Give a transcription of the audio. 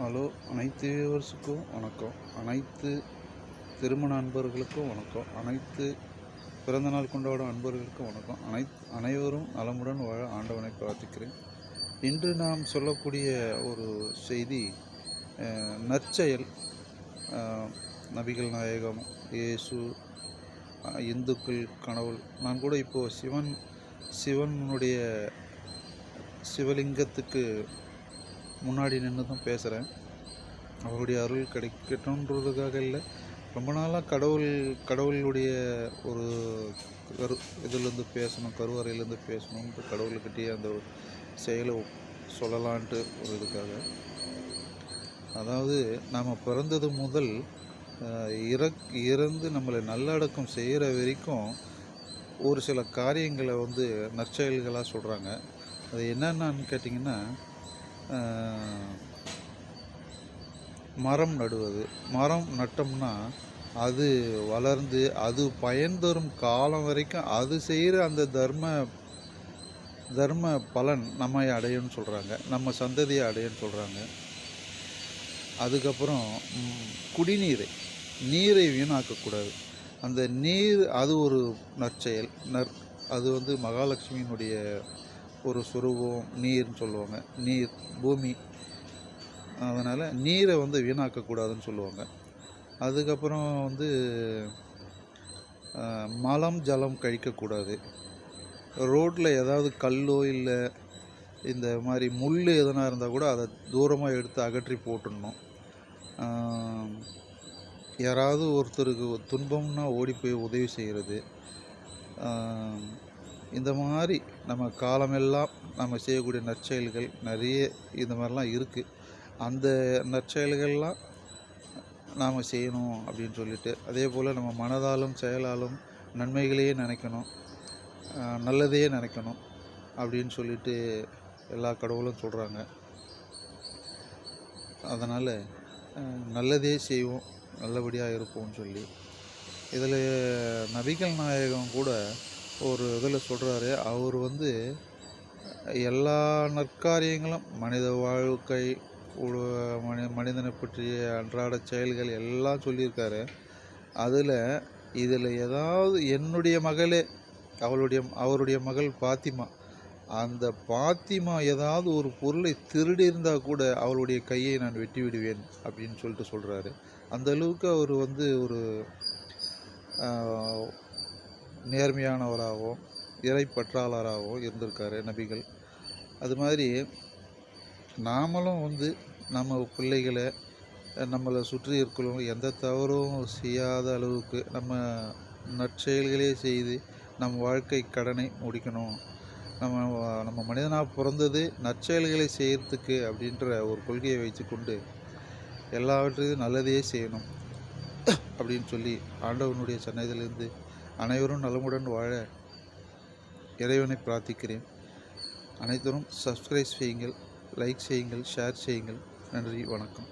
Hello, அனைத்து வியூவர்ஸுக்கும் வணக்கம். அனைத்து திருமண அன்பர்களுக்கும் வணக்கம். அனைத்து பிறந்தநாள் கொண்டாடும் அன்பர்களுக்கும் வணக்கம். அனைவரும் நலமுடன் வாழ ஆண்டவனை பிரார்த்திக்கிறேன். இன்று நாம் சொல்லக்கூடிய ஒரு செய்தி நற்செயல். நபிகள் நாயகம், இயேசு, இந்துக்கள், கடவுள். நான் கூட இப்போது சிவனுடைய சிவலிங்கத்துக்கு முன்னாடி நின்று தான் பேசுகிறேன். அவருடைய அருள் கிடைக்கட்டும்ன்றதுக்காக இல்லை. ரொம்ப நாளாக கடவுளுடைய ஒரு இதுலேருந்து பேசணும், கருவறையிலேருந்து பேசணுன்ட்டு கடவுள்கிட்டயே அந்த செயலை சொல்லலான்ட்டு ஒரு இதுக்காக. அதாவது நாம் பிறந்தது முதல் இறந்து நம்மளை நல்லடக்கம் செய்கிற வரைக்கும் ஒரு சில காரியங்களை நற்செயல்களாக சொல்கிறாங்க. அது என்னென்னு கேட்டிங்கன்னா, மரம் நடுவது. மரம் நட்டோம்னா அது வளர்ந்து அது பயன் தரும் காலம் வரைக்கும் அது செய்கிற அந்த தர்ம பலன் நம்மை அடையும்னு சொல்கிறாங்க, நம்ம சந்ததியை அடையும்னு சொல்கிறாங்க. அதுக்கப்புறம் நீரை வீணாக்கக்கூடாது. அந்த நீர் அது ஒரு நற்செயல். அது மகாலட்சுமியினுடைய ஒரு சுரூபம் நீர்னு சொல்லுவாங்க. நீர் பூமி, அதனால் நீரை வீணாக்கக்கூடாதுன்னு சொல்லுவாங்க. அதுக்கப்புறம் மலம் ஜலம் கழிக்கக்கூடாது. ரோட்டில் ஏதாவது கல்லோ இல்லை இந்த மாதிரி முள் எதனா இருந்தால் கூட அதை தூரமாக எடுத்து அகற்றி போட்டுடணும். யாராவது ஒருத்தருக்கு துன்பம்னா ஓடி போய் உதவி செய்கிறது. இந்த மாதிரி நம்ம காலமெல்லாம் நம்ம செய்யக்கூடிய நற்செயல்கள் நிறைய இந்த மாதிரிலாம் இருக்குது. அந்த நற்செயல்கள்லாம் நாம் செய்யணும் அப்படின்னு சொல்லிட்டு, அதே போல் நம்ம மனதாலும் செயலாலும் நன்மைகளையே நினைக்கணும், நல்லதையே நினைக்கணும் அப்படின்னு சொல்லிட்டு எல்லா கடவுளும் சொல்கிறாங்க. அதனால் நல்லதே செய்வோம், நல்லபடியாக இருப்போம்னு சொல்லி இதில் நபிகள் நாயகம் கூட ஒரு இதில் சொல்கிறாரு. அவர் எல்லா நற்காரியங்களும் மனித வாழ்க்கை, மனிதனை பற்றிய அன்றாட செயல்கள் எல்லாம் சொல்லியிருக்காரு. இதில் ஏதாவது என்னுடைய மகளே, அவருடைய மகள் பாத்திமா, அந்த பாத்திமா ஏதாவது ஒரு பொருளை திருடி இருந்தால் கூட அவளுடைய கையை நான் வெட்டி விடுவேன் அப்படின்னு சொல்லிட்டு சொல்கிறாரு. அந்த அளவுக்கு அவர் ஒரு நேர்மையானவராகவும் இறைப்பற்றாளராகவும் இருந்திருக்காரு நபிகள். அது மாதிரி நாமளும் நம்ம பிள்ளைகளை, நம்மளை சுற்றி இருக்கிறவங்க எந்த தவறும் செய்யாத அளவுக்கு நம்ம நற்செயல்களே செய்து நம் வாழ்க்கை கடனை முடிக்கணும். நம்ம மனிதனாக பிறந்தது நற்செயல்களை செய்கிறதுக்கு அப்படின்ற ஒரு கொள்கையை வைத்துக்கொண்டு எல்லாவற்றையும் நல்லதையே செய்யணும் அப்படின்னு சொல்லி ஆண்டவனுடைய சன்னதியிலிருந்து அனைவரும் நலமுடன் வாழ இறைவனை பிரார்த்திக்கிறேன். அனைவரும் சப்ஸ்கிரைப் செய்யுங்கள், லைக் செய்யுங்கள், ஷேர் செய்யுங்கள். நன்றி, வணக்கம்.